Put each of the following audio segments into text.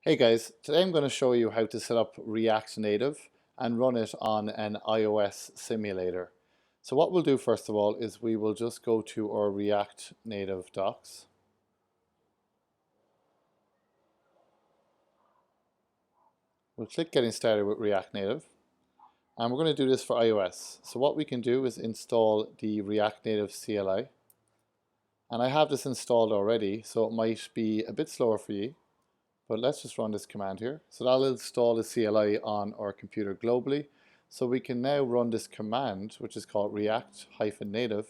Hey guys, today I'm going to show you how to set up React Native and run it on an iOS simulator. So what we'll do first of all is we will just go to our React Native docs. We'll click Getting Started with React Native, and we're going to do this for iOS. So what we can do is install the React Native CLI, and I have this installed already, so it might be a bit slower for you. But let's just run this command here. So that'll install the CLI on our computer globally. So we can now run this command, which is called react-native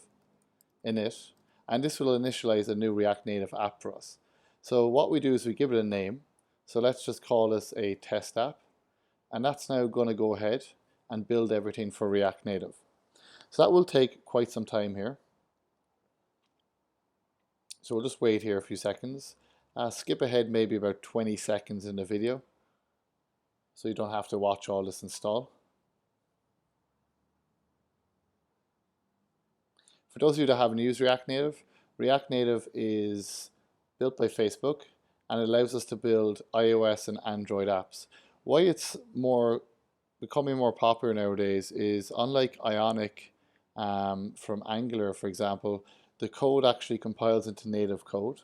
init, and this will initialize a new React Native app for us. So what we do is we give it a name. So let's just call this a test app. And that's now going to go ahead and build everything for React Native. So that will take quite some time here. So we'll just wait here a few seconds. Skip ahead maybe about 20 seconds in the video, so you don't have to watch all this install. For those of you that haven't used React Native is built by Facebook and it allows us to build iOS and Android apps. Why it's becoming more popular nowadays is, unlike Ionic from Angular, for example, the code actually compiles into native code.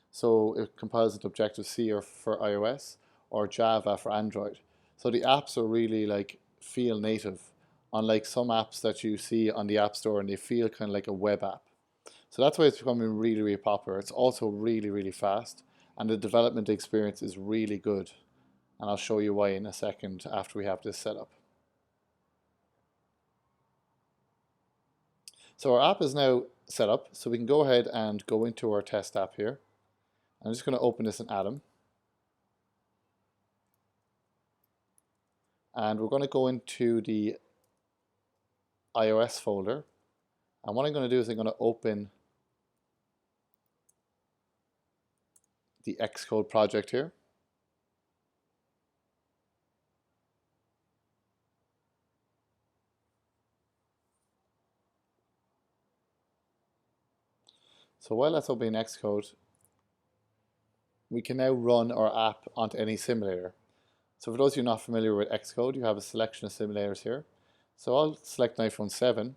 So it compiles into Objective-C for iOS or Java for Android. So the apps are really feel native, unlike some apps that you see on the App Store and they feel kind of like a web app. So that's why it's becoming really, really popular. It's also really, really fast, and the development experience is really good. And I'll show you why in a second after we have this set up. So our app is now set up, so we can go ahead and go into our test app here. I'm just going to open this in Atom. And we're going to go into the iOS folder. And what I'm going to do is I'm going to open the Xcode project here. So while that's opening Xcode, we can now run our app onto any simulator. So for those of you not familiar with Xcode, you have a selection of simulators here. So I'll select an iPhone 7. And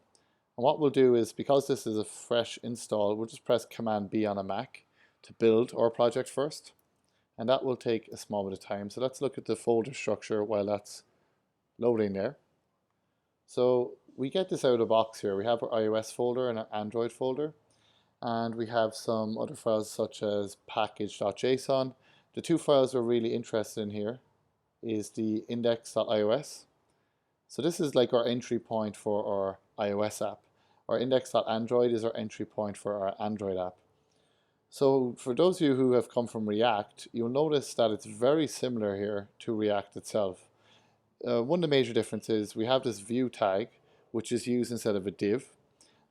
what we'll do is, because this is a fresh install, we'll just press Command B on a Mac to build our project first. And that will take a small bit of time. So let's look at the folder structure while that's loading there. So we get this out of the box here. We have our iOS folder and our Android folder. And we have some other files such as package.json. The two files we're really interested in here is the index.ios. So this is like our entry point for our iOS app. Our index.android is our entry point for our Android app. So for those of you who have come from React, you'll notice that it's very similar here to React itself. One of the major differences, we have this view tag, which is used instead of a div.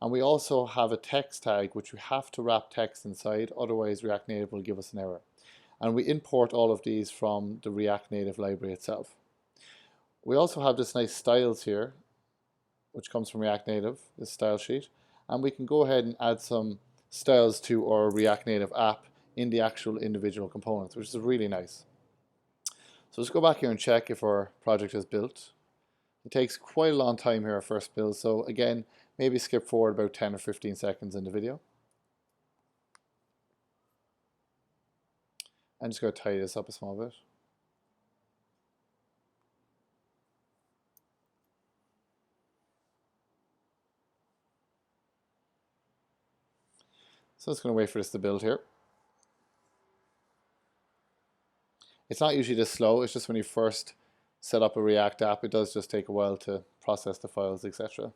And we also have a text tag, which we have to wrap text inside, otherwise React Native will give us an error. And we import all of these from the React Native library itself. We also have this nice styles here, which comes from React Native, this style sheet. And we can go ahead and add some styles to our React Native app in the actual individual components, which is really nice. So let's go back here and check if our project is built. It takes quite a long time here at first build, so again, maybe skip forward about 10 or 15 seconds in the video. I'm just going to tidy this up a small bit. So it's going to wait for this to build here. It's not usually this slow, it's just when you first set up a React app, it does just take a while to process the files, etc.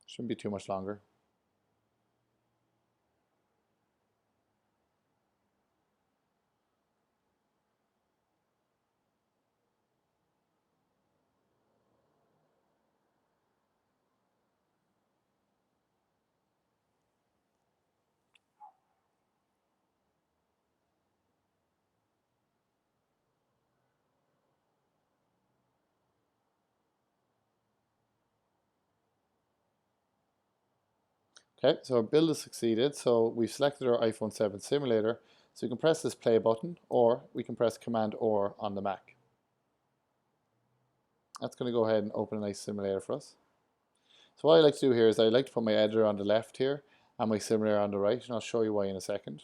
Shouldn't be too much longer. Okay, so our build has succeeded. So we've selected our iPhone 7 simulator. So you can press this play button, or we can press Command or on the Mac. That's going to go ahead and open a nice simulator for us. So what I like to do here is I like to put my editor on the left here and my simulator on the right, and I'll show you why in a second.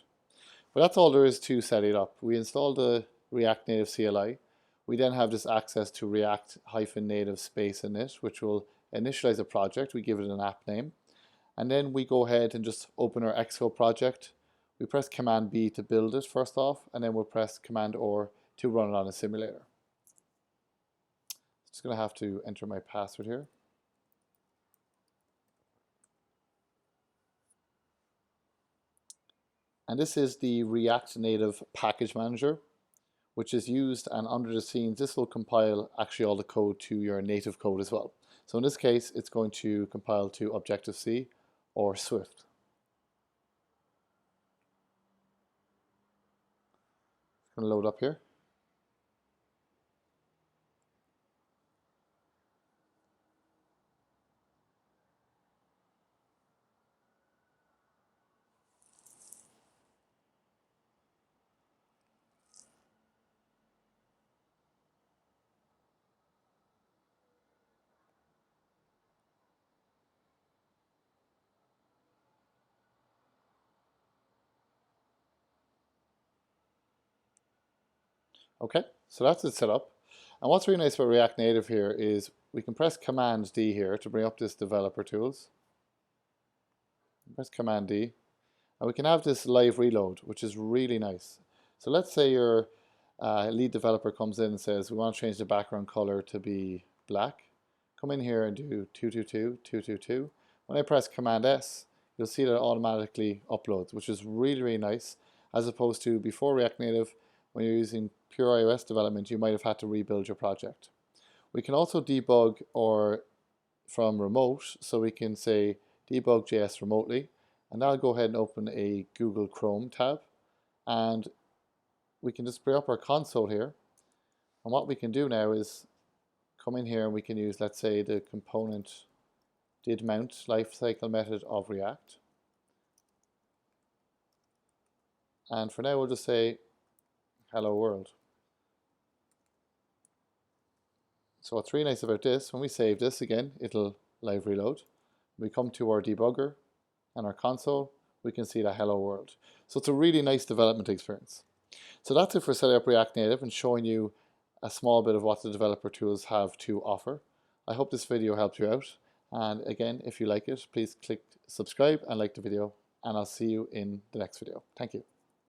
But that's all there is to set it up. We install the React Native CLI. We then have this access to React-native space init, which will initialize a project. We give it an app name. And then we go ahead and just open our Xcode project. We press Command B to build it first off, and then we'll press Command or to run it on a simulator. Just going to have to enter my password here. And this is the React Native Package Manager, which is used, and under the scenes, this will compile actually all the code to your native code as well. So in this case, it's going to compile to Objective-C or Swift. It's going to load up here. Okay, so that's it set up. And what's really nice about React Native here is we can press Command D here to bring up this developer tools. Press Command D, and we can have this live reload, which is really nice. So let's say your lead developer comes in and says, we want to change the background color to be black. Come in here and do 222, 222. When I press Command S, you'll see that it automatically uploads, which is really, really nice, as opposed to before React Native, when you're using pure iOS development, you might have had to rebuild your project. We can also debug or from remote, so we can say debug JS remotely, and that'll go ahead and open a Google Chrome tab, and we can just bring up our console here. And what we can do now is come in here and we can use, let's say, the component did mount lifecycle method of React. And for now, we'll just say hello world. So what's really nice about this, when we save this again, it'll live reload. We come to our debugger and our console, we can see the hello world. So it's a really nice development experience. So that's it for setting up React Native and showing you a small bit of what the developer tools have to offer. I hope this video helped you out. And again, if you like it, please click subscribe and like the video, and I'll see you in the next video. Thank you.